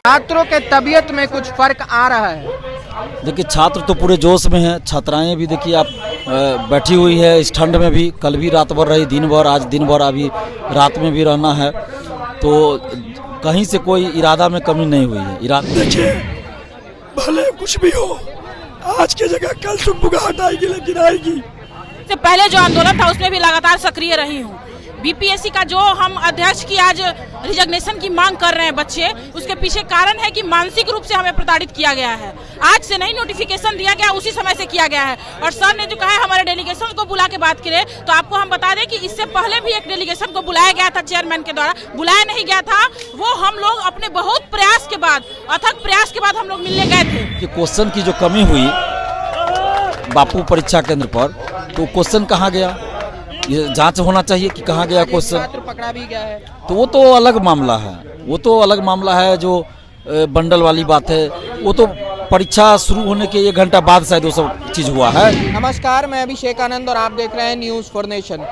छात्रों के तबीयत में कुछ फर्क आ रहा है? देखिए, छात्र तो पूरे जोश में हैं। छात्राएं भी देखिए आप बैठी हुई है इस ठंड में भी। कल भी रात भर रही, दिन भर, आज दिन भर, अभी रात में भी रहना है। तो कहीं से कोई इरादा में कमी नहीं हुई है। इरादा देखिए, भले कुछ भी हो, आज की जगह कल सुबह आएगी, लेकिन आएगी। से पहले जो आंदोलन था उसमें भी लगातार सक्रिय रही हूँ। बीपीएससी का जो हम अध्यक्ष की आज रिजग्नेशन की मांग कर रहे हैं बच्चे, उसके पीछे कारण है कि मानसिक रूप से हमें प्रताड़ित किया गया है। आज से नहीं नोटिफिकेशन दिया गया, उसी समय से किया गया है। और सर ने जो कहा है हमारे डेलीगेशन को बुला के बात करें, तो आपको हम बता दें कि इससे पहले भी एक डेलीगेशन को बुलाया गया था चेयरमैन के द्वारा। बुलाया नहीं गया था, वो हम लोग अपने बहुत प्रयास के बाद, अथक प्रयास के बाद हम लोग मिलने गए थे। कि क्वेश्चन की जो कमी हुई बापू परीक्षा केंद्र पर, तो क्वेश्चन कहाँ गया? ये जांच होना चाहिए कि कहाँ गया क्वेश्चन। छात्र पकड़ा भी गया है, तो वो तो अलग मामला है। वो तो अलग मामला है। जो बंडल वाली बात है, वो तो परीक्षा शुरू होने के 1 घंटा बाद शायद वो सब चीज हुआ है। नमस्कार, मैं अभिषेक आनंद और आप देख रहे हैं न्यूज़ फॉर नेशन।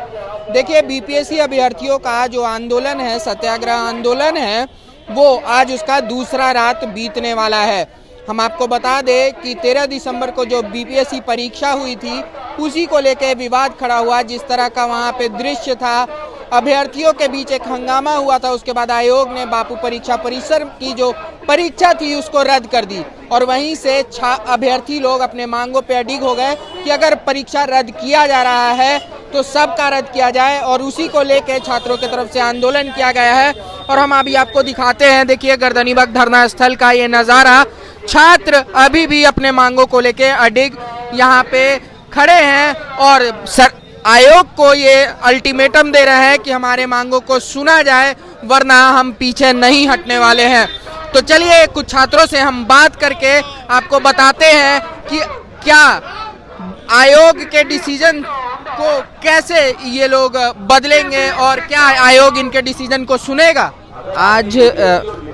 देखिए, बीपीएससी अभ्यर्थियों का जो आंदोलन है, सत्याग्रह आंदोलन है, वो आज उसका दूसरा रात बीतने वाला है। हम आपको बता दें कि 13 दिसंबर को जो बीपीएससी परीक्षा हुई थी, उसी को लेकर विवाद खड़ा हुआ। जिस तरह का वहाँ पे दृश्य था, अभ्यर्थियों के बीच एक हंगामा हुआ था। उसके बाद आयोग ने बापू परीक्षा परिसर की जो परीक्षा थी उसको रद्द कर दी, और वहीं से अभ्यर्थी लोग अपने मांगों पे अडिग हो गए कि अगर परीक्षा रद्द किया जा रहा है तो सबका रद्द किया जाए, और उसी को लेकर छात्रों की तरफ से आंदोलन किया गया है। और हम अभी आपको दिखाते हैं, देखिए गर्दनीबाग धरना स्थल का ये नज़ारा। छात्र अभी भी अपने मांगों को लेके अडिग यहाँ पे खड़े हैं, और आयोग को ये अल्टीमेटम दे रहे हैं कि हमारे मांगों को सुना जाए, वरना हम पीछे नहीं हटने वाले हैं। तो चलिए कुछ छात्रों से हम बात करके आपको बताते हैं कि क्या आयोग के डिसीजन को कैसे ये लोग बदलेंगे और क्या आयोग इनके डिसीजन को सुनेगा। आज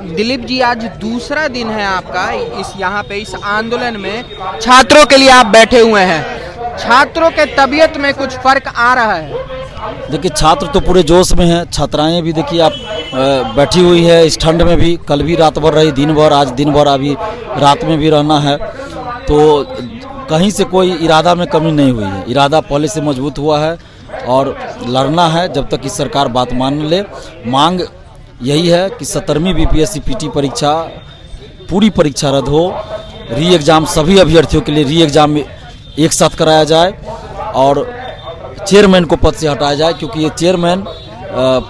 दिलीप जी, आज दूसरा दिन है आपका इस यहाँ पे इस आंदोलन में। छात्रों के लिए आप बैठे हुए हैं, छात्रों के तबीयत में कुछ फर्क आ रहा है? देखिए, छात्र तो पूरे जोश में हैं। छात्राएं भी देखिए आप बैठी हुई है इस ठंड में भी। कल भी रात भर रही, दिन भर, आज दिन भर, अभी रात में भी रहना है। तो कहीं से कोई इरादा में कमी नहीं हुई है। इरादा पहले से मजबूत हुआ है और लड़ना है जब तक कि सरकार बात मान ले। मांग यही है कि 17वीं बीपीएससी पीटी परीक्षा, पूरी परीक्षा रद्द हो। री एग्ज़ाम सभी अभ्यर्थियों के लिए री एग्ज़ाम एक साथ कराया जाए, और चेयरमैन को पद से हटाया जाए, क्योंकि ये चेयरमैन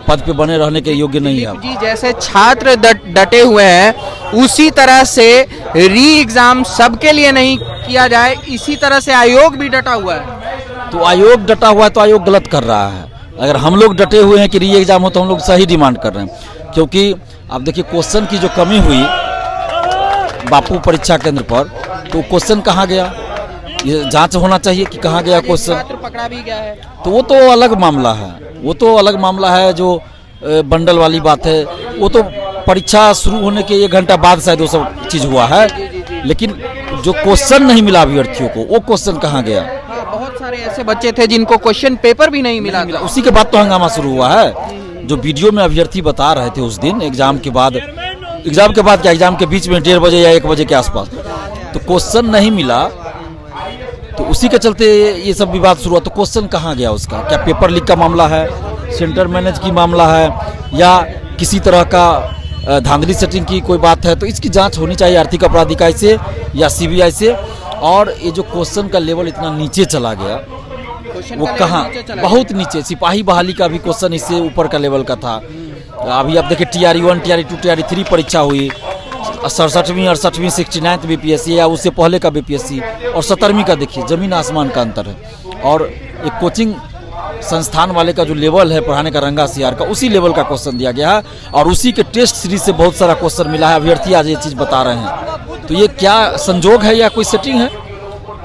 पद पे बने रहने के योग्य नहीं है। जी, जैसे छात्र डटे हुए हैं, उसी तरह से री एग्जाम सबके लिए नहीं किया जाए, इसी तरह से आयोग भी डटा हुआ है। तो आयोग डटा हुआ है तो आयोग गलत कर रहा है। अगर हम लोग डटे हुए हैं कि री एग्जाम हो, तो हम लोग सही डिमांड कर रहे हैं। क्योंकि आप देखिए, क्वेश्चन की जो कमी हुई बापू परीक्षा केंद्र पर, तो क्वेश्चन कहाँ गया? ये जांच होना चाहिए कि कहाँ गया क्वेश्चन। छात्र पकड़ा भी गया है, तो वो तो अलग मामला है। वो तो अलग मामला है। जो बंडल वाली बात है, वो तो परीक्षा शुरू होने के 1 घंटा बाद शायद वो सब चीज हुआ है। लेकिन जो क्वेश्चन नहीं मिला अभ्यर्थियों को, वो क्वेश्चन कहाँ गया? हाँ, बहुत सारे ऐसे बच्चे थे जिनको क्वेश्चन पेपर भी नहीं मिला। उसी के बाद तो हंगामा शुरू हुआ है। जो वीडियो में अभ्यर्थी बता रहे थे उस दिन एग्जाम के बाद क्या, एग्जाम के बीच में 1:30 बजे या 1 बजे के आसपास, तो क्वेश्चन नहीं मिला, तो उसी के चलते ये सब विवाद शुरू हुआ। तो क्वेश्चन कहाँ गया उसका? क्या पेपर लीक का मामला है, सेंटर मैनेज की मामला है, या किसी तरह का धांधली सेटिंग की कोई बात है? तो इसकी जांच होनी चाहिए आर्थिक अपराध इकाई से या सीबीआई से। और ये जो क्वेश्चन का लेवल इतना नीचे चला गया, वो कहाँ? बहुत नीचे। सिपाही बहाली का भी क्वेश्चन इससे ऊपर का लेवल का था। अभी आप देखिए, TRE 1, TRE 2, TRE 3 परीक्षा हुई, 67वीं 68वीं 69th बीपीएससी या उससे पहले का बीपीएससी, और 17वीं का देखिए, जमीन आसमान का अंतर है। और एक कोचिंग संस्थान वाले का जो लेवल है पढ़ाने का, रंगा सीआर का, उसी लेवल का क्वेश्चन दिया गया है, और उसी के टेस्ट सीरीज से बहुत सारा क्वेश्चन मिला है। अभ्यर्थी आज ये चीज़ बता रहे हैं। तो ये क्या संजोग है या कोई सेटिंग है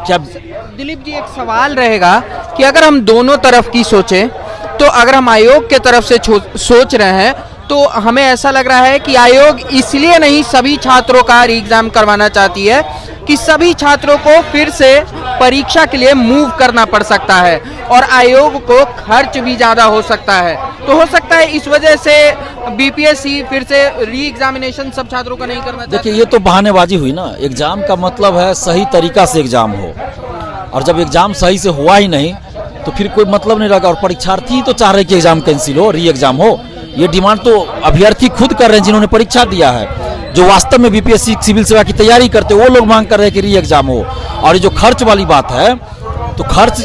क्या? दिलीप जी, एक सवाल रहेगा कि अगर हम दोनों तरफ की सोचें, तो अगर हम आयोग के तरफ से सोच रहे हैं, तो हमें ऐसा लग रहा है कि आयोग इसलिए नहीं सभी छात्रों का री एग्जाम करवाना चाहती है कि सभी छात्रों को फिर से परीक्षा के लिए मूव करना पड़ सकता है। और आयोग को खर्च भी ज्यादा हो सकता है। तो हो सकता है इस वजह से बीपीएससी फिर से री एग्जामिनेशन सब छात्रों का नहीं करना चाहती। देखिए, ये तो बहानेबाजी हुई ना। एग्जाम का मतलब है सही तरीका से एग्जाम हो, और जब एग्जाम सही से हुआ ही नहीं तो फिर कोई मतलब नहीं रहेगा। और परीक्षार्थी ही तो चाह रहे कि एग्जाम कैंसिल हो, री एग्जाम हो। ये डिमांड तो अभ्यर्थी खुद कर रहे हैं जिन्होंने परीक्षा दिया है। जो वास्तव में बीपीएससी सिविल सेवा की तैयारी करते वो लोग मांग कर रहे हैं कि री एग्जाम हो। और ये जो खर्च वाली बात है, तो खर्च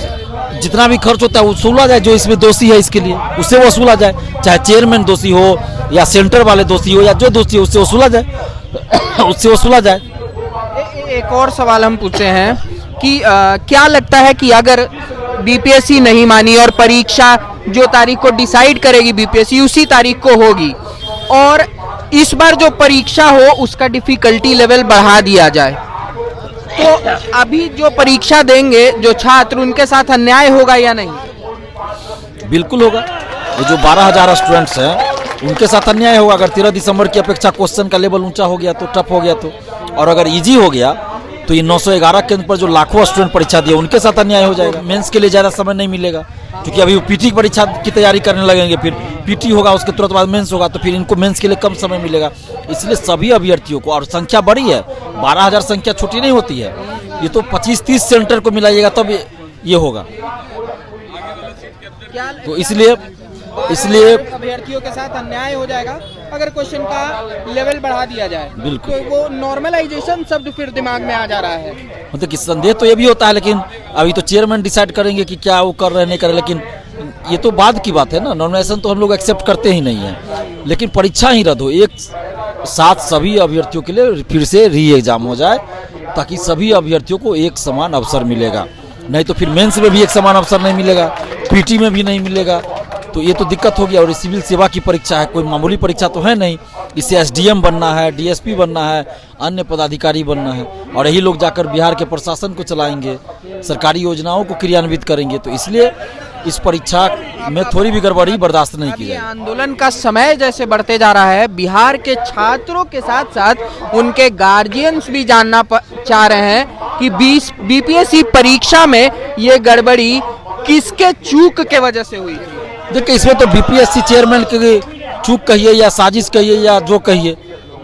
जितना भी खर्च होता है वसूला जाए। जो इसमें दोषी है इसके लिए उससे वसूला जाए, चाहे चेयरमैन दोषी हो या सेंटर वाले दोषी हो या जो दोषी हो उससे वसूला जाए उससे वसूला जाए। एक और सवाल हम पूछते हैं कि क्या लगता है कि अगर बीपीएससी नहीं मानी और परीक्षा जो तारीख को डिसाइड करेगी बीपीएससी उसी तारीख को होगी, और इस बार जो परीक्षा हो उसका डिफिकल्टी लेवल बढ़ा दिया जाए, तो अभी जो परीक्षा देंगे जो छात्र उनके साथ अन्याय होगा या नहीं? बिल्कुल होगा। ये जो 12,000 स्टूडेंट्स हैं उनके साथ अन्याय होगा। अगर 13 दिसंबर की अपेक्षा क्वेश्चन का लेवल ऊंचा हो गया तो, टफ हो गया तो, और अगर इजी हो गया तो ये 911 केंद्र पर जो लाखों स्टूडेंट परीक्षा दिए उनके साथ अन्याय हो जाएगा। मेंस के लिए ज़्यादा समय नहीं मिलेगा, क्योंकि अभी वो पीटी की परीक्षा की तैयारी करने लगेंगे, फिर पीटी होगा उसके तुरंत बाद मेंस होगा, तो फिर इनको मेंस के लिए कम समय मिलेगा। इसलिए सभी अभ्यर्थियों को, और संख्या बड़ी है, 12,000 संख्या छोटी नहीं होती है। ये तो 25-30 सेंटर को मिलाइएगा तब ये होगा। तो इसलिए अभ्यर्थियों के साथ अन्याय हो जाएगा अगर क्वेश्चन का लेवल बढ़ा दिया जाए। बिल्कुल। तो वो नॉर्मलाइजेशन शब्द फिर दिमाग में आ जा रहा है। मतलब कि संदेह तो ये भी होता है, लेकिन अभी तो चेयरमैन डिसाइड करेंगे कि क्या वो कर रहे नहीं कर रहे। लेकिन ये तो बाद की बात है ना, नॉर्मलाइजेशन तो हम लोग एक्सेप्ट करते ही नहीं है। लेकिन परीक्षा ही रद्द हो, एक साथ सभी अभ्यर्थियों के लिए फिर से री एग्जाम हो जाए, ताकि सभी अभ्यर्थियों को एक समान अवसर मिलेगा। नहीं तो फिर मेंस में भी एक समान अवसर नहीं मिलेगा, पीटी में भी नहीं मिलेगा, तो ये तो दिक्कत होगी। और सिविल सेवा की परीक्षा है, कोई मामूली परीक्षा तो है नहीं। इससे एसडीएम बनना है, डीएसपी बनना है, अन्य पदाधिकारी बनना है, और यही लोग जाकर बिहार के प्रशासन को चलाएंगे, सरकारी योजनाओं को क्रियान्वित करेंगे। तो इसलिए इस परीक्षा में थोड़ी भी गड़बड़ी बर्दाश्त नहीं की जाएगी। आंदोलन का समय जैसे बढ़ते जा रहा है, बिहार के छात्रों के साथ साथ उनके गार्जियंस भी जानना चाह रहे हैं कि बीपीएससी परीक्षा में ये गड़बड़ी किसके चूक के वजह से हुई थी। देखिए, इसमें तो बीपीएससी चेयरमैन की चूक कहिए या साजिश कहिए या जो कहिए,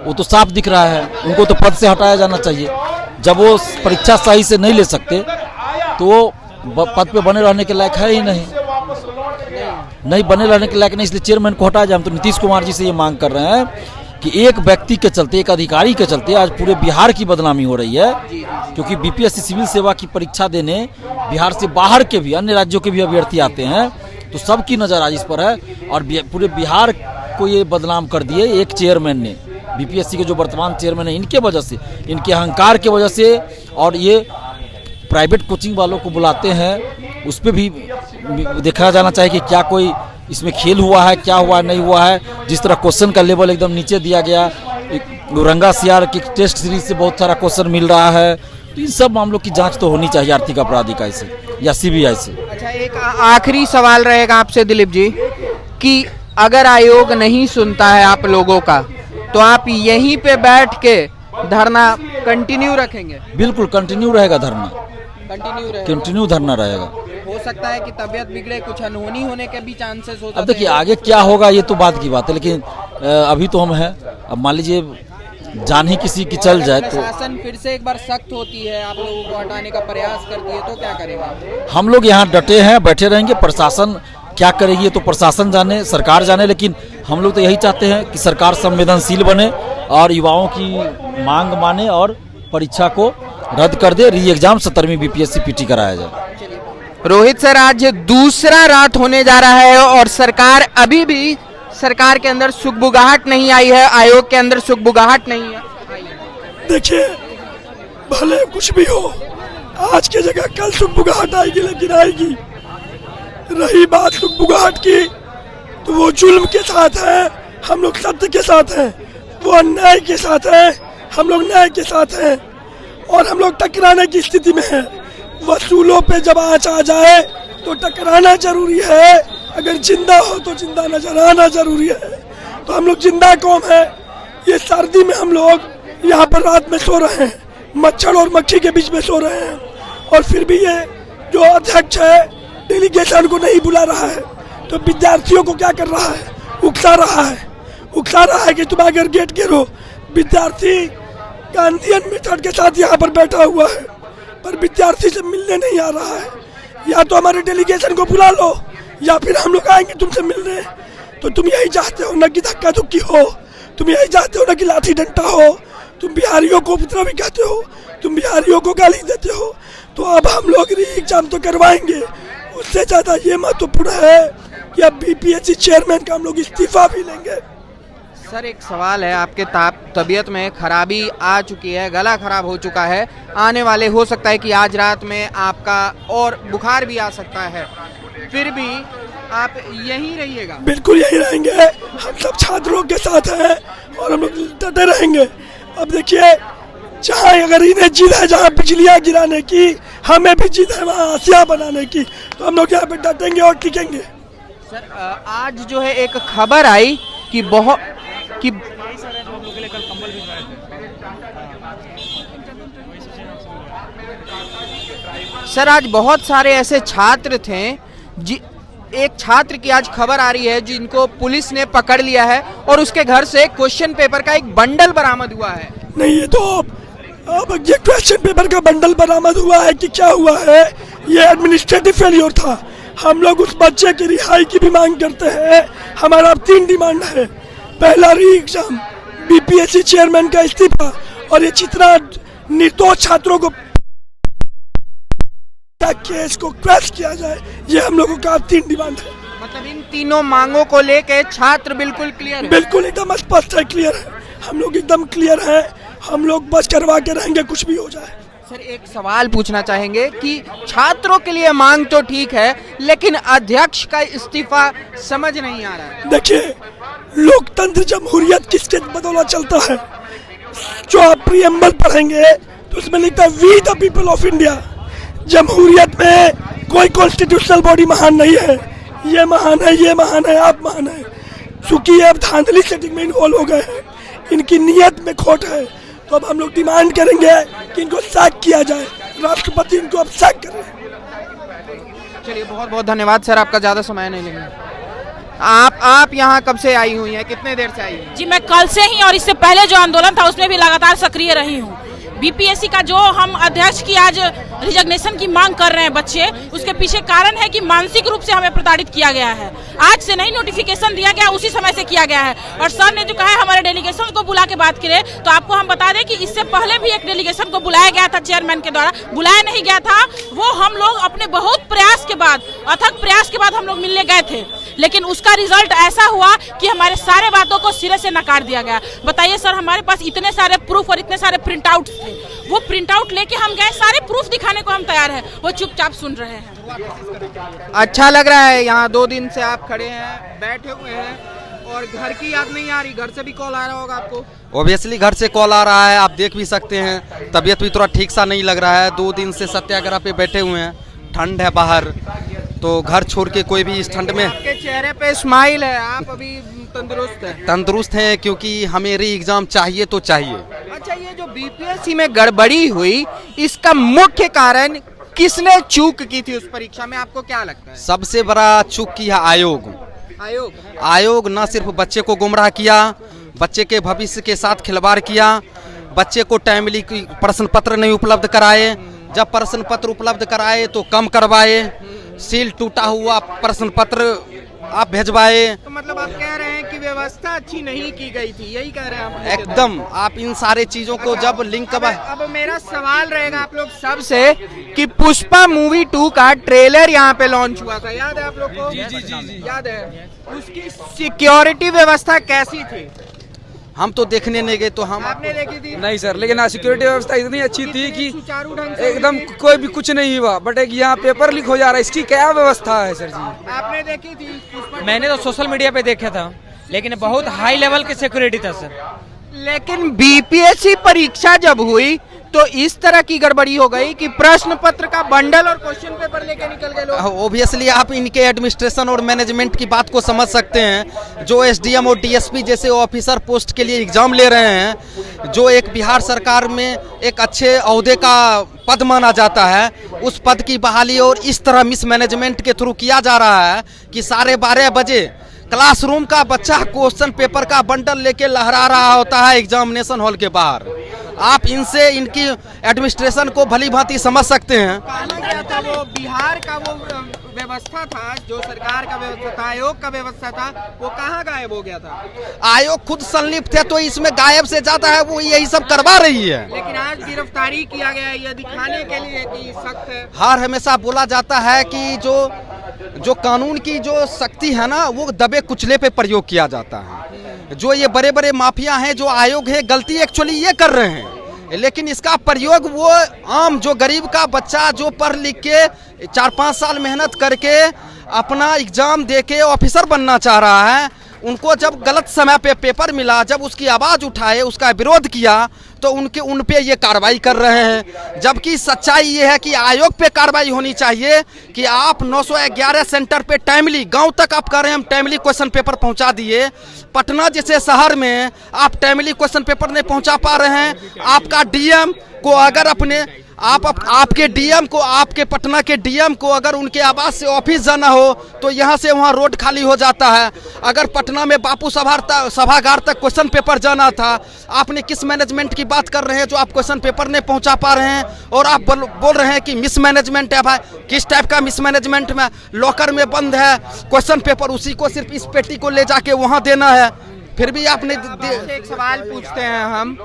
वो तो साफ दिख रहा है। उनको तो पद से हटाया जाना चाहिए। जब वो परीक्षा सही से नहीं ले सकते तो वो पद पे बने रहने के लायक है ही नहीं बने रहने के लायक नहीं, इसलिए चेयरमैन को हटाया जाए। हम तो नीतीश कुमार जी से ये मांग कर रहे हैं कि एक व्यक्ति के चलते, एक अधिकारी के चलते आज पूरे बिहार की बदनामी हो रही है। क्योंकि बीपीएससी सिविल सेवा की परीक्षा देने बिहार से बाहर के भी, अन्य राज्यों के भी अभ्यर्थी आते हैं, तो सबकी नज़र आज इस पर है। और पूरे बिहार को ये बदनाम कर दिए एक चेयरमैन ने, बीपीएससी के जो वर्तमान चेयरमैन है, इनके वजह से, इनके अहंकार के वजह से। और ये प्राइवेट कोचिंग वालों को बुलाते हैं, उस पर भी देखा जाना चाहिए कि क्या कोई इसमें खेल हुआ है, क्या हुआ नहीं हुआ है। जिस तरह क्वेश्चन का लेवल एकदम नीचे दिया गया, रंगा सियार की टेस्ट सीरीज से बहुत सारा क्वेश्चन मिल रहा है, तो इन सब मामलों की जांच तो होनी चाहिए आर्थिक अपराध इकाई से या सीबीआई से। अच्छा, एक आखिरी सवाल रहेगा आपसे दिलीप जी, कि अगर आयोग नहीं सुनता है आप लोगों का, तो आप यहीं पे बैठ के धरना कंटिन्यू रखेंगे? बिल्कुल कंटिन्यू रहेगा धरना, कंटिन्यू धरना रहेगा। हो सकता है कि तबीयत बिगड़े, कुछ अनहोनी होने के भी चांसेस हो सकते हैं। अब देखिए आगे क्या होगा ये तो बात की बात है, लेकिन अभी तो हम हैं। अब मान लीजिए जान ही किसी की चल जाए तो प्रशासन फिर से एक बार सख्त होती है, आप लोगों को हटाने का प्रयास करती है, तो क्या करेगा? हम लोग यहाँ डटे हैं, बैठे रहेंगे। प्रशासन क्या करेगी ये तो प्रशासन जाने, सरकार जाने, लेकिन हम लोग तो यही चाहते हैं कि सरकार संवेदनशील बने और युवाओं की मांग माने और परीक्षा को रद्द कर दे, री एग्जाम 17वीं बीपीएससी पीटी कराया जाए। रोहित सर, आज दूसरा रात होने जा रहा है और सरकार अभी भी, सरकार के अंदर सुगबुगाहट नहीं आई है, आयोग के अंदर सुगबुगाहट नहीं है। देखिए, भले कुछ भी हो, आज की जगह कल सुगबुगाहट आएगी, लेकिन आएगी। रही बात सुगबुगाहट की, तो वो जुल्म के साथ है, हम लोग सत्य के साथ हैं। वो अन्याय के साथ है, हम लोग न्याय के साथ हैं। और हम लोग टकराने की स्थिति में हैं। वसूलों पे जब आँच आ जाए तो टकराना जरूरी है। अगर जिंदा हो तो जिंदा नजर आना जरूरी है। तो हम लोग जिंदा कौम है। ये सर्दी में हम लोग यहाँ पर रात में सो रहे हैं, मच्छर और मक्खी के बीच में सो रहे हैं, और फिर भी ये जो अध्यक्ष है डेलीगेशन को नहीं बुला रहा है तो विद्यार्थियों को क्या कर रहा है, उकसा रहा है कि तुम अगर गेट गिरो। विद्यार्थी गांधीयन मेथड के साथ यहाँ पर बैठा हुआ है पर विद्यार्थी से मिलने नहीं आ रहा है। या तो हमारे डेलीगेशन को बुला लो या फिर हम लोग आएंगे तुमसे मिलने। तो तुम यही चाहते हो ना कि धक्का धुक्की हो, तुम यही चाहते हो ना कि लाठी डंडा हो, तुम बिहारियों को उपद्रवी कहते हो, तुम बिहारियों को गाली देते हो। तो अब हम लोग री एग्जाम तो करवाएंगे, उससे ज़्यादा ये महत्वपूर्ण है कि अब बीपीएससी चेयरमैन का हम लोग इस्तीफा भी लेंगे। सर एक सवाल है, आपके तबीयत में खराबी आ चुकी है, गला खराब हो चुका है, आने वाले हो सकता है कि आज रात में आपका और बुखार भी आ सकता है, फिर भी आप यहीं रहिएगा? बिल्कुल यहीं रहेंगे, हम सब छात्रों के साथ हैं और हम लोग डटे रहेंगे। अब देखिए जहाँ अगर इन्हें जिद है जहाँ बिजलियाँ गिराने की, हमें भी जिद है वहाँ आसिया बनाने की, तो हम लोग यहाँ पे डटेंगे और टिकेंगे। सर आज जो है एक खबर आई कि सर आज बहुत सारे ऐसे छात्र थे, एक छात्र की आज खबर आ रही है जिनको पुलिस ने पकड़ लिया है और उसके घर से क्वेश्चन पेपर का एक बंडल बरामद हुआ है। नहीं ये तो अब ये क्वेश्चन पेपर का बंडल बरामद हुआ है कि क्या हुआ है, ये एडमिनिस्ट्रेटिव फेलियर था। हम लोग उस बच्चे की रिहाई की भी मांग करते हैं। हमारा 3 डिमांड है, पहला री एग्जाम, बीपीएससी चेयरमैन का इस्तीफा और ये जितना निर्दोष छात्रों को केस को क्रैश किया जाए, ये हम लोगों का 3 डिमांड है। मतलब इन तीनों मांगों को लेके छात्र बिल्कुल क्लियर है? बिल्कुल एकदम स्पष्ट है, क्लियर है, हम लोग एकदम क्लियर हैं, हम लोग बस करवा के रहेंगे कुछ भी हो जाए। सर एक सवाल पूछना चाहेंगे कि छात्रों के लिए मांग तो ठीक है लेकिन अध्यक्ष का इस्तीफा समझ नहीं आ रहा है। देखिए लोकतंत्र जमहूरियत किसके बदौलत चलता है? जो आप प्रीएम्बल पढ़ेंगे तो उसमें लिखता है we the people of India. जमहूरियत में कोई कॉन्स्टिट्यूशनल बॉडी महान नहीं है, ये महान है, ये महान है, आप महान है। चूंकि ये अब धांधली सेटिंग में इन्वॉल्व हो गए हैं, इनकी नीयत में खोट है, तो अब हम लोग डिमांड करेंगे कि इनको सैक किया जाए, राष्ट्रपति इनको अब सैक करें। चलिए बहुत बहुत धन्यवाद सर, आपका ज़्यादा समय नहीं लेंगे। आप यहाँ कब से आई हुई हैं, कितने देर से आई हैं? जी मैं कल से ही और इससे पहले जो आंदोलन था उसमें भी लगातार सक्रिय रही हूँ। बीपीएससी का जो हम अध्यक्ष की आज रिजग्नेशन की मांग कर रहे हैं बच्चे, उसके पीछे कारण है कि मानसिक रूप से हमें प्रताड़ित किया गया है। आज से नहीं नोटिफिकेशन दिया गया, उसी समय से किया गया है। और सर ने जो कहा है हमारे डेलीगेशन को बुला के बात करें, तो आपको हम बता दें कि इससे पहले भी एक डेलीगेशन को बुलाया गया था चेयरमैन के द्वारा, बुलाया नहीं गया था। वो हम लोग अपने बहुत प्रयास के बाद, अथक प्रयास के बाद हम लोग मिलने गए थे, लेकिन उसका रिजल्ट ऐसा हुआ कि हमारे सारे बातों को सिरे से नकार दिया गया। बताइए सर, हमारे पास इतने सारे प्रूफ और इतने सारे प्रिंट आउट थे, वो प्रिंट आउट लेके हम गए, सारे प्रूफ दिखाने को हम तैयार हैं, वो चुपचाप सुन रहे हैं। अच्छा लग रहा है, यहाँ 2 दिन से आप खड़े हैं, बैठे हुए हैं और घर की याद नहीं आ रही? घर से भी कॉल आ रहा होगा आपको? ऑब्वियसली घर से कॉल आ रहा है, आप देख भी सकते हैं, तबीयत भी थोड़ा ठीक सा नहीं लग रहा है। 2 दिन से सत्याग्रह पे बैठे हुए हैं, ठंड है बाहर, तो घर छोड़ के कोई भी इस ठंड में। आपके चेहरे पे स्माइल है, आप अभी तंदुरुस्त हैं? तंदुरुस्त हैं क्योंकि हमें री एग्जाम चाहिए तो चाहिए। अच्छा, ये जो बीपीएससी में गड़बड़ी हुई, इसका मुख्य कारण किसने चूक की थी उस परीक्षा में, आपको क्या लगता है? सबसे बड़ा चूक किया आयोग न सिर्फ बच्चे को गुमराह किया, बच्चे के भविष्य के साथ खिलवाड़ किया, बच्चे को टाइमली प्रश्न पत्र नहीं उपलब्ध कराए, जब प्रश्न पत्र उपलब्ध कराए तो कम करवाए, सील टूटा हुआ प्रश्न पत्र आप भेजवाए। तो मतलब आप कह रहे हैं कि व्यवस्था अच्छी नहीं की गई थी, यही कह रहे हैं आप? एकदम, आप इन सारे चीजों को जब लिंक अब मेरा सवाल रहेगा आप लोग सबसे कि पुष्पा मूवी 2 का ट्रेलर यहाँ पे लॉन्च हुआ था, याद है आप लोग को? जी याद है। उसकी सिक्योरिटी व्यवस्था कैसी थी? हम तो देखने नहीं गए, तो हम आपने देखी थी? नहीं सर, लेकिन सिक्योरिटी व्यवस्था इतनी अच्छी थी कि सुचारू ढंग से एकदम कोई भी कुछ नहीं हुआ। बट एक यहाँ पेपर लीक हो जा रहा है, इसकी क्या व्यवस्था है सर जी? आपने देखी थी? मैंने तो सोशल मीडिया पे देखा था, लेकिन बहुत हाई लेवल की सिक्योरिटी था सर। लेकिन बीपीएससी परीक्षा जब हुई तो इस तरह की गड़बड़ी हो गई कि प्रश्न पत्र का बंडल और क्वेश्चन पेपर लेके निकल गए लोग। ओबियसली आप इनके एडमिनिस्ट्रेशन और मैनेजमेंट की बात को समझ सकते हैं। जो एसडीएम और डीएसपी जैसे ऑफिसर पोस्ट के लिए एग्जाम ले रहे हैं, जो एक बिहार सरकार में एक अच्छे ओहदे का पद माना जाता है, उस पद की बहाली और इस तरह मिसमैनेजमेंट के थ्रू किया जा रहा है कि 12:30 बजे क्लासरूम का बच्चा क्वेश्चन पेपर का बंडल लेके लहरा रहा होता है एग्जामिनेशन हॉल के बाहर। आप इनसे इनकी एडमिनिस्ट्रेशन को भली भांति समझ सकते हैं। क्या था वो बिहार का वो व्यवस्था था, जो सरकार का व्यवस्था था, आयोग का व्यवस्था था, वो कहाँ गायब हो गया था? आयोग खुद संलिप्त है, तो इसमें गायब से ज्यादा है वो यही सब करवा रही है। लेकिन आज गिरफ्तारी किया गया है, ये दिखाने के लिए कि सख्त है। हर हमेशा बोला जाता है कि जो कानून की जो शक्ति है ना, वो दबे कुचले पे प्रयोग किया जाता है। जो ये बड़े बड़े माफिया हैं, जो आयोग है, गलती एक्चुअली ये कर रहे हैं, लेकिन इसका प्रयोग वो आम जो गरीब का बच्चा जो पढ़ लिख के 4-5 साल मेहनत करके अपना एग्जाम दे के ऑफिसर बनना चाह रहा है, उनको जब गलत समय पे पेपर मिला, जब उसकी आवाज़ उठाए, उसका विरोध किया, तो उन पे ये कार्रवाई कर रहे हैं। जबकि सच्चाई ये है कि आयोग पे कार्रवाई होनी चाहिए कि आप 911 सेंटर पे टाइमली, गांव तक आप कह रहे हैं हम टाइमली क्वेश्चन पेपर पहुंचा दिए, पटना जैसे शहर में आप टाइमली क्वेश्चन पेपर नहीं पहुंचा पा रहे हैं। आपका डीएम को अगर अपने आपके डीएम को, आपके पटना के डीएम को अगर उनके आवास से ऑफिस जाना हो तो यहाँ से वहाँ रोड खाली हो जाता है। अगर पटना में बापू सभागार तक क्वेश्चन पेपर जाना था, आपने किस मैनेजमेंट की बात कर रहे हैं जो आप क्वेश्चन पेपर नहीं पहुँचा पा रहे हैं? और आप बोल रहे हैं कि मिसमैनेजमेंट है। भाई किस टाइप का मिसमैनेजमेंट में? लॉकर में बंद है क्वेश्चन पेपर, उसी को सिर्फ इस पेटी को ले जाके वहाँ देना है, फिर भी आपने। एक सवाल पूछते हैं हम,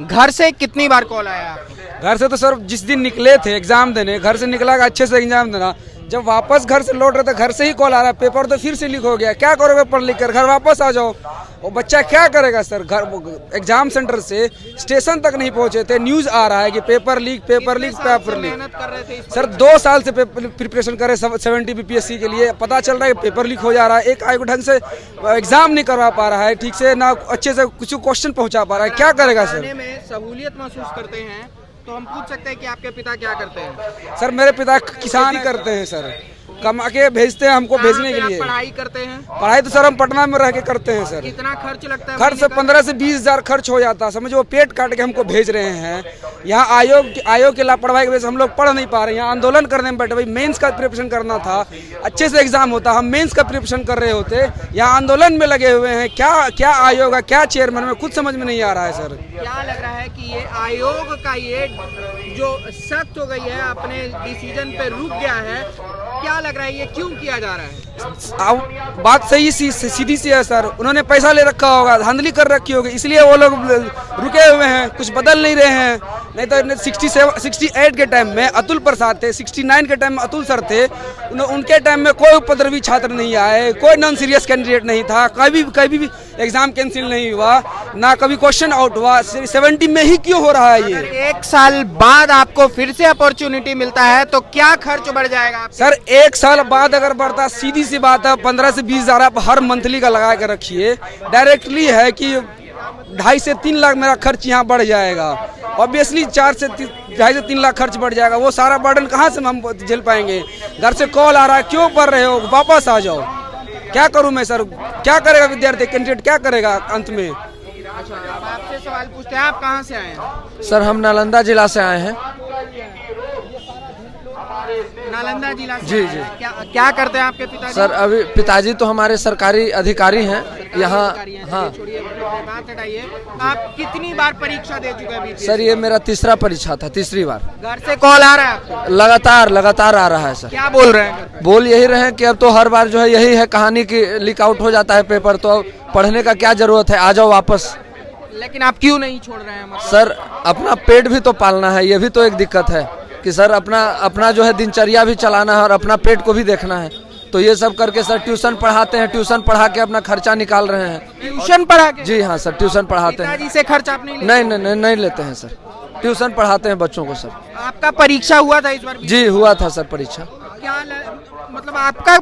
घर से कितनी बार कॉल आया? घर से तो सर जिस दिन निकले थे एग्जाम देने, घर से निकला कि अच्छे से एग्जाम देना, जब वापस घर से लौट रहे थे घर से ही कॉल आ रहा है पेपर तो फिर से लीक हो गया, क्या करोगे पढ़ लिख कर, घर वापस आ जाओ। वो बच्चा क्या करेगा सर? घर एग्जाम सेंटर से स्टेशन तक नहीं पहुंचे थे, न्यूज आ रहा है कि paper leak paper leak paper leak. मेहनत कर रहे थे सर 2 साल से प्रिपरेशन कर रहे 70 बीपीएससी के लिए, पता चल रहा है कि पेपर लीक हो जा रहा है, एक आयोग ढंग से एग्जाम नहीं करवा पा रहा है ठीक से, ना अच्छे से कुछ क्वेश्चन पहुंचा पा रहा है, क्या करेगा सर? में सहूलियत महसूस करते हैं तो हम पूछ सकते हैं कि आपके पिता क्या करते हैं? सर मेरे पिता किसान ही करते हैं सर, कमा के भेजते हैं हमको भेजने के लिए। पढ़ाई करते हैं? पढ़ाई तो सर हम पटना में रह के करते हैं सर। कितना खर्च लगता है? खर्च से 15 से 20 हजार खर्च हो जाता है, समझो वो पेट काट के हमको भेज रहे हैं। यहाँ आयोग की लापरवाही की वजह से हम लोग पढ़ नहीं पा रहे हैं, यहाँ आंदोलन करने में बैठे। भाई मेंस का प्रिपरेशन करना था, अच्छे से एग्जाम होता, हम मेंस का प्रिपरेशन कर रहे होते, यहाँ आंदोलन में लगे हुए हैं। क्या आयोग है, क्या चेयरमैन, में खुद समझ में नहीं आ रहा है सर। क्या लग रहा है कि ये आयोग का ये जो सख्त हो गई है, अपने डिसीजन पे रुक गया है, क्या लग रहा है ये क्यों किया जा रहा है? बात सही सीधी सी है सर, उन्होंने पैसा ले रखा होगा, धांधली कर रखी होगी, इसलिए वो लोग रुके हुए हैं, कुछ बदल नहीं रहे हैं। नहीं तो 68 के टाइम में अतुल प्रसाद थे, 69 के टाइम में अतुल सर थे, उनके टाइम में कोई उपद्रवी छात्र नहीं आए, कोई नॉन सीरियस कैंडिडेट नहीं था, कभी भी एग्जाम कैंसिल नहीं हुआ, ना कभी क्वेश्चन आउट हुआ। 70 में ही क्यों हो रहा है ये? 1 साल बाद आपको फिर से अपॉर्चुनिटी मिलता है तो क्या खर्च बढ़ जाएगा? सर 1 साल बाद अगर बढ़ता, सीधी सी बात है, 15 से 20 हजार आप हर मंथली का लगा के रखिए, डायरेक्टली है कि 2.5 से 3 लाख मेरा खर्च यहाँ बढ़ जाएगा। ऑब्वियसली 2.5 से 3 लाख खर्च बढ़ जाएगा, वो सारा बर्डन कहाँ से हम झेल पाएंगे? घर से कॉल आ रहा है, क्यों पढ़ रहे हो, वापस आ जाओ। क्या करूं मैं सर? क्या करेगा विद्यार्थी, कैंडिडेट क्या करेगा अंत में? अच्छा, आपसे सवाल पूछते हैं, आप कहाँ से आए हैं? सर हम नालंदा जिला से आए हैं। नालंदा जिला से? जी जी। क्या करते हैं आपके पिताजी? सर अभी पिताजी तो हमारे सरकारी अधिकारी हैं यहाँ। हाँ छोड़िए, बात हटाइए। आप कितनी बार परीक्षा दे चुके हैं? सर ये मेरा तीसरा परीक्षा था, तीसरी बार। घर से कॉल आ रहा है आपको? लगातार आ रहा है सर। क्या बोल रहे हैं? बोल यही रहे हैं कि अब तो हर बार जो है यही है कहानी की, लीक आउट हो जाता है पेपर, तो अब पढ़ने का क्या जरूरत है, आ जाओ वापस। लेकिन आप क्यों नहीं छोड़ रहे हैं? सर अपना पेट भी तो पालना है, ये भी तो एक दिक्कत है कि सर अपना जो है दिनचर्या भी चलाना है और अपना पेट को भी देखना है। तो ये सब करके सर ट्यूशन पढ़ाते हैं, ट्यूशन पढ़ा के अपना खर्चा निकाल रहे हैं। ट्यूशन पढ़ा के? जी हाँ सर, ट्यूशन पढ़ाते हैं। पिताजी से खर्च आप नहीं लेते हैं सर, ट्यूशन पढ़ाते हैं बच्चों को सर। आपका परीक्षा हुआ था इस बार? जी हुआ था सर परीक्षा। क्या मतलब आपका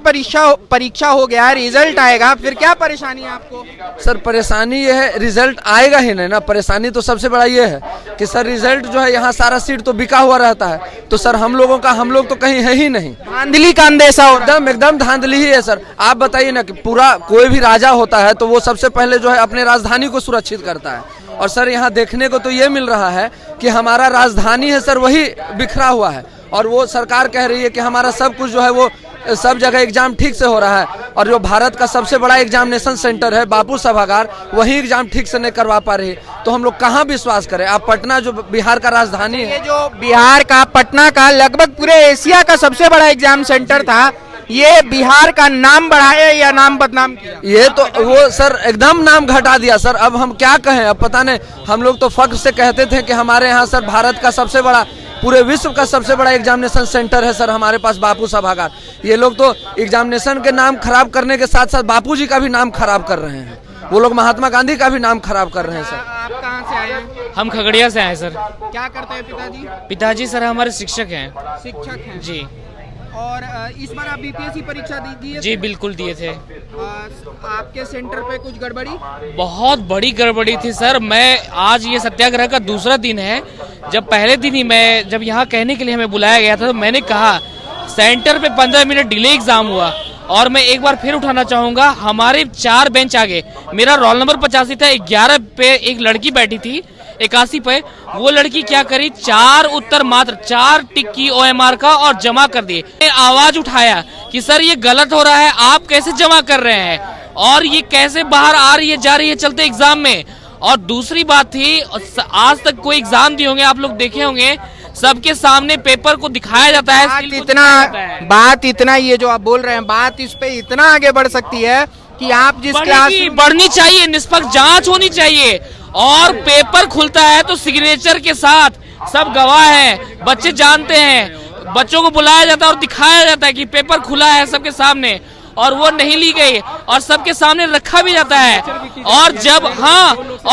परीक्षा हो गया, रिजल्ट आएगा, फिर क्या परेशानी है आपको? सर परेशानी ये है, रिजल्ट आएगा ही नहीं ना। परेशानी तो सबसे बड़ा ये है कि सर रिजल्ट जो है यहाँ सारा सीट तो बिका हुआ रहता है, तो सर हम लोग तो कहीं है ही नहीं। धांधली का अंदेशा हो रहा है। एकदम धांधली ही है सर। आप बताइए ना कि पूरा कोई भी राजा होता है तो वो सबसे पहले जो है अपने राजधानी को सुरक्षित करता है, और सर यहाँ देखने को तो ये मिल रहा है कि हमारा राजधानी है सर वही बिखरा हुआ है, और वो सरकार कह रही है कि हमारा सब कुछ जो है वो सब जगह एग्जाम ठीक से हो रहा है, और जो भारत का सबसे बड़ा एग्जामिनेशन सेंटर है बापू सभागार, वही एग्जाम ठीक से नहीं करवा पा रही, तो हम लोग कहाँ विश्वास करें। आप पटना जो बिहार का राजधानी है, ये जो बिहार का पटना का लगभग पूरे एशिया का सबसे बड़ा एग्जाम सेंटर था, ये बिहार का नाम बढ़ाया या नाम बदनाम किया? ये तो वो सर एकदम नाम घटा दिया सर। अब हम क्या कहें, अब पता नहीं। हम लोग तो फख्र से कहते थे कि हमारे यहाँ सर भारत का सबसे बड़ा, पूरे विश्व का सबसे बड़ा एग्जामिनेशन सेंटर है सर हमारे पास बापू सभागार। ये लोग तो एग्जामिनेशन के नाम खराब करने के साथ साथ बापू जी का भी नाम खराब कर रहे हैं। वो लोग महात्मा गांधी का भी नाम खराब कर रहे हैं सर। आप कहाँ से आए हैं? हम खगड़िया से आए सर। क्या करते हैं पिताजी? पिताजी सर हमारे शिक्षक हैं। शिक्षक हैं जी। और इस बार आप बीपीएससी परीक्षा दिए? जी बिल्कुल दिए थे। आपके सेंटर पे कुछ गड़बड़ी? बहुत बड़ी गड़बड़ी थी सर। मैं आज ये सत्याग्रह का दूसरा दिन है। जब पहले दिन ही मैं जब यहाँ कहने के लिए हमें बुलाया गया था तो मैंने कहा सेंटर पे 15 मिनट डिले एग्जाम हुआ, और मैं एक बार फिर उठाना चाहूंगा, हमारे 4 बेंच आगे मेरा रोल नंबर 85 था, 11 पे एक लड़की बैठी थी 81 पे। वो लड़की क्या करी, 4 उत्तर मात्र 4 टिक की OMR का और जमा कर दिए। आवाज उठाया कि सर ये गलत हो रहा है, आप कैसे जमा कर रहे हैं, और ये कैसे बाहर आ रही है जा रही है चलते एग्जाम में। और दूसरी बात थी, आज तक कोई एग्जाम दिए होंगे आप लोग देखे होंगे, सबके सामने पेपर को दिखाया जाता है। बात इतना ये जो आप बोल रहे हैं, बात इस पे इतना आगे बढ़ सकती है कि आप जिस क्लास बढ़नी चाहिए, निष्पक्ष जांच होनी चाहिए, और पेपर खुलता है तो सिग्नेचर के साथ सब गवाह हैं, बच्चे जानते हैं, बच्चों को बुलाया जाता है और दिखाया जाता है कि पेपर खुला है सबके सामने, और वो नहीं ली गई और सबके सामने रखा भी जाता है। और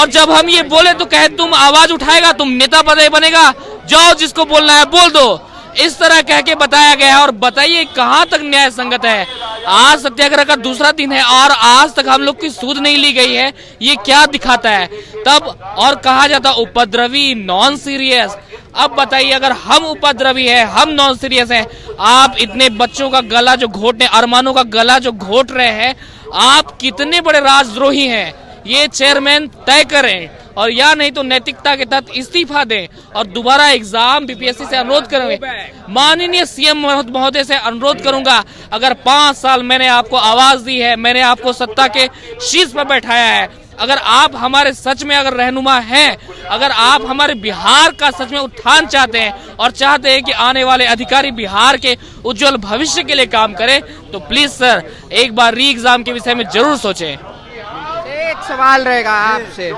जब हम ये बोले तो कहे तुम आवाज उठाएगा, तुम नेता बनेगा, जाओ जिसको बोलना है बोल दो, इस तरह कह के बताया गया है। और बताइए कहाँ तक न्याय संगत है। आज सत्याग्रह का दूसरा दिन है और आज तक हम लोग की सूद नहीं ली गई है, ये क्या दिखाता है। तब और कहा जाता उपद्रवी, नॉन सीरियस। अब बताइए अगर हम उपद्रवी है, हम नॉन सीरियस है, आप इतने बच्चों का गला जो घोटने, अरमानों का गला जो घोट रहे हैं, आप कितने बड़े राजद्रोही हैं, ये चेयरमैन तय करें, और या नहीं तो नैतिकता के तहत इस्तीफा दें और दोबारा एग्जाम बीपीएससी से अनुरोध करेंगे। माननीय सीएम महोदय से अनुरोध करूंगा, अगर 5 साल मैंने आपको आवाज दी है, मैंने आपको सत्ता के शीर्ष पर बैठाया है, अगर आप हमारे सच में अगर रहनुमा हैं, अगर आप हमारे बिहार का सच में उत्थान चाहते हैं और चाहते हैं कि आने वाले अधिकारी बिहार के उज्जवल भविष्य के लिए काम करें, तो प्लीज सर एक बार री एग्जाम के विषय में जरूर सोचें। एक सवाल रहेगा आपसे,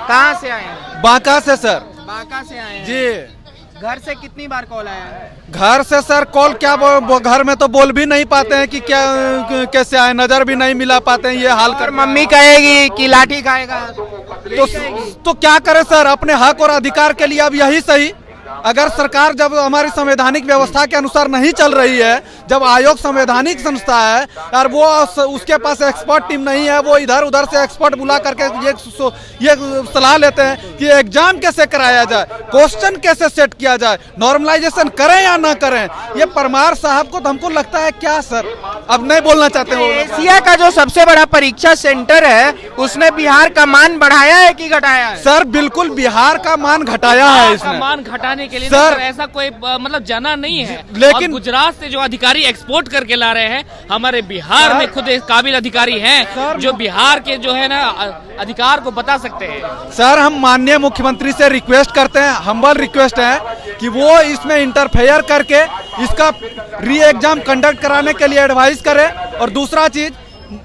कहाँ से आए हैं? बांका से सर। बांका से आए हैं जी। घर से कितनी बार कॉल आया है? घर से सर कॉल क्या घर में तो बोल भी नहीं पाते हैं कि क्या कैसे आए, नजर भी नहीं मिला पाते हैं, ये हाल कर। मम्मी कहेगी कि लाठी खाएगा तो क्या करे सर, अपने हक और अधिकार के लिए अब यही सही। अगर सरकार जब हमारी संवैधानिक व्यवस्था के अनुसार नहीं चल रही है, जब आयोग संवैधानिक संस्था है और वो उसके पास एक्सपर्ट टीम नहीं है, वो इधर उधर से एक्सपर्ट बुला करके ये सलाह लेते हैं कि एग्जाम कैसे कराया जाए, क्वेश्चन कैसे सेट किया जाए, नॉर्मलाइजेशन करें या ना करें। ये परमार साहब को तो हमको लगता है क्या सर, अब नहीं बोलना चाहते हैं। एशिया का जो सबसे बड़ा परीक्षा सेंटर है, उसने बिहार का मान बढ़ाया है कि घटाया है? सर बिल्कुल बिहार का मान घटाया है इसने। मान घटाने के लिए सर ऐसा कोई मतलब जाना नहीं है, लेकिन गुजरात से जो अधिकारी एक्सपोर्ट करके ला रहे हैं, हमारे बिहार में खुद एक काबिल अधिकारी हैं जो बिहार के जो है ना अधिकार को बता सकते हैं। सर हम माननीय मुख्यमंत्री से रिक्वेस्ट करते हैं, हम्बल रिक्वेस्ट है कि वो इसमें इंटरफेयर करके इसका री एग्जाम कंडक्ट कराने के लिए एडवाइस करें। और दूसरा चीज,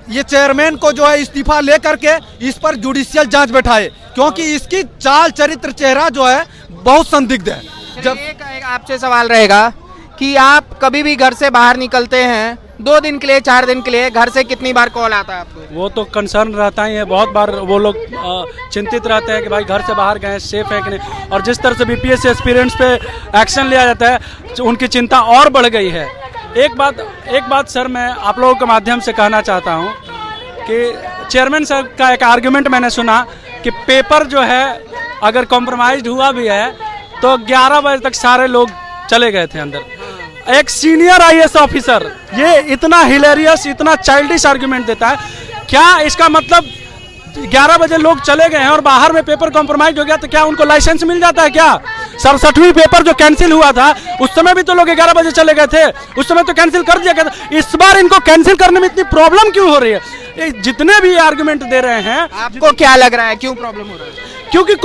ये चेयरमैन को जो है इस्तीफा ले करके इस पर जुडिशियल जांच बैठाए, क्योंकि इसकी चाल चरित्र चेहरा जो है बहुत संदिग्ध है। जब एक आपसे सवाल रहेगा कि आप कभी भी घर से बाहर निकलते हैं 2 दिन के लिए, 4 दिन के लिए, घर से कितनी बार कॉल आता है आपको? वो तो कंसर्न रहता ही है, बहुत बार वो लोग चिंतित रहते हैं कि भाई घर से बाहर गए सेफ है कि नहीं। और जिस तरह से बीपीएससी एस्पिरेंट्स पे एक्शन लिया जाता है, उनकी चिंता और बढ़ गई है। एक बात सर मैं आप लोगों के माध्यम से कहना चाहता हूँ कि चेयरमैन सर का एक आर्गुमेंट मैंने सुना कि पेपर जो है अगर कॉम्प्रोमाइज हुआ भी है तो 11 बजे तक सारे लोग चले गए थे अंदर। एक सीनियर आईएएस ऑफिसर ये इतना हिलेरियस, इतना चाइल्डिश आर्गुमेंट देता है। क्या इसका मतलब 11 बजे लोग चले गए हैं और बाहर में पेपर कॉम्प्रोमाइज हो गया तो क्या उनको लाइसेंस मिल जाता है? क्या 67वीं पेपर जो कैंसिल हुआ था उस समय भी तो लोग 11 बजे चले गए थे, उस समय तो कैंसिल कर दिया गया था। इस बार इनको कैंसिल करने में इतनी प्रॉब्लम क्यों हो रही है? ये जितने भी आर्गुमेंट दे रहे हैं, आपको क्या लग रहा है क्यों प्रॉब्लम हो रहा है? क्योंकि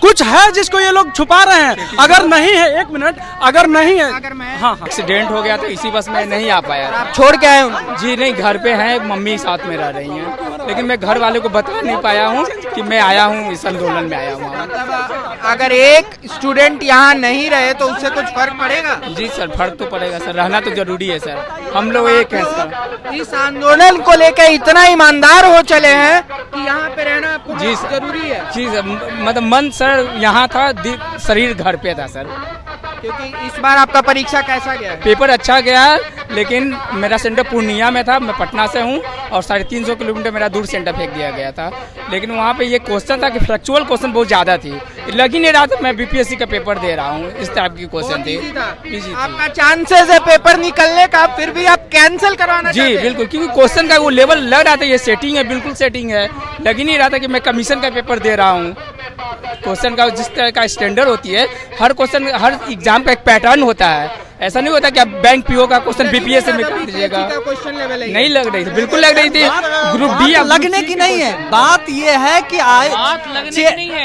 कुछ है जिसको ये लोग छुपा रहे हैं। अगर नहीं है, एक मिनट, अगर नहीं है, अगर मैं हाँ एक्सीडेंट हो गया तो इसी बस में नहीं आ पाया। आप छोड़ के आए उनको? जी नहीं, घर पे हैं, मम्मी साथ में रह रही हैं, लेकिन मैं घर वाले को बता नहीं पाया हूँ कि मैं आया हूँ, इस आंदोलन में आया हूँ। मतलब अगर एक स्टूडेंट यहाँ नहीं रहे तो उससे कुछ फर्क पड़ेगा? जी सर, फर्क तो पड़ेगा सर, रहना तो जरूरी है सर, हम लोग एक हैं सर। इस आंदोलन को लेकर इतना ईमानदार हो चले हैं कि यहाँ पे रहना आपको जी सर, जरूरी है? जी सर, मतलब मन सर यहाँ था, शरीर घर पे था सर। क्योंकि इस बार आपका परीक्षा कैसा गया है? पेपर अच्छा गया, लेकिन मेरा सेंटर पूर्णिया में था, मैं पटना से हूँ और 350 किलोमीटर मेरा दूर सेंटर फेंक दिया गया था। लेकिन वहाँ पे ये क्वेश्चन था कि फैक्चुअल क्वेश्चन बहुत ज़्यादा थी, लग ही नहीं रहा था मैं बीपीएससी का पेपर दे रहा हूँ, इस टाइप की क्वेश्चन थी। आपका चांसेस है पेपर निकलने का, फिर भी आप कैंसिल करवाना जी बिल्कुल, क्योंकि क्वेश्चन का वो लेवल लग रहा था, ये सेटिंग है, बिल्कुल सेटिंग है, लग ही नहीं रहा था कि मैं कमीशन का पेपर दे रहा हूँ। क्वेश्चन का जिस तरह का स्टैंडर्ड होती है, हर क्वेश्चन, हर एग्जाम का एक पैटर्न होता है, ऐसा नहीं होता कि आप बैंक पीओ का क्वेश्चन बीपीएससी में कर दीजिएगा। नहीं लग रही थी, बिल्कुल लग रही थी। ग्रुप डी लगने की नहीं है, बात ये है कि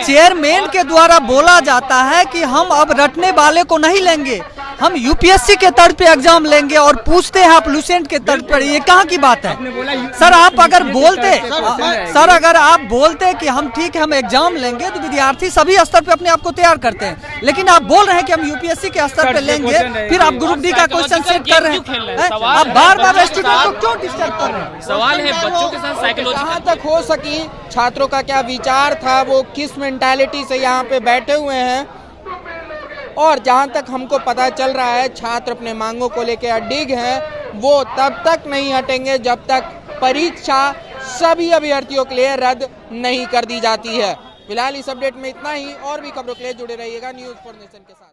चेयरमैन के द्वारा बोला जाता है कि हम अब रटने वाले को नहीं लेंगे, हम यूपीएससी के तर्ज पे एग्जाम लेंगे और पूछते हैं आप लूसेंट के तर्ज पर। ये कहाँ की बात है सर? आप अगर बोलते सर, अगर आप बोलते कि हम ठीक है हम एग्जाम लेंगे तो विद्यार्थी सभी स्तर पे अपने आप को तैयार करते हैं, लेकिन आप बोल रहे हैं कि हम यूपीएससी के स्तर पे लेंगे, फिर आप ग्रुप डी का क्वेश्चन सेट कर रहे हैं। आप बार स्टूडेंट को क्यों डिस्टर्ब कर रहे हैं? सवाल है बच्चों के साथ साइकोलॉजी। जहाँ तक हो सकी छात्रों का क्या विचार था, वो किस मेंटालिटी से यहाँ पे बैठे हुए हैं, और जहाँ तक हमको पता चल रहा है छात्र अपने मांगों को लेकर अडिग हैं, वो तब तक नहीं हटेंगे जब तक परीक्षा सभी अभ्यर्थियों के लिए रद्द नहीं कर दी जाती है। फिलहाल इस अपडेट में इतना ही, और भी खबरों के लिए जुड़े रहिएगा न्यूज़ फॉर नेशन के साथ।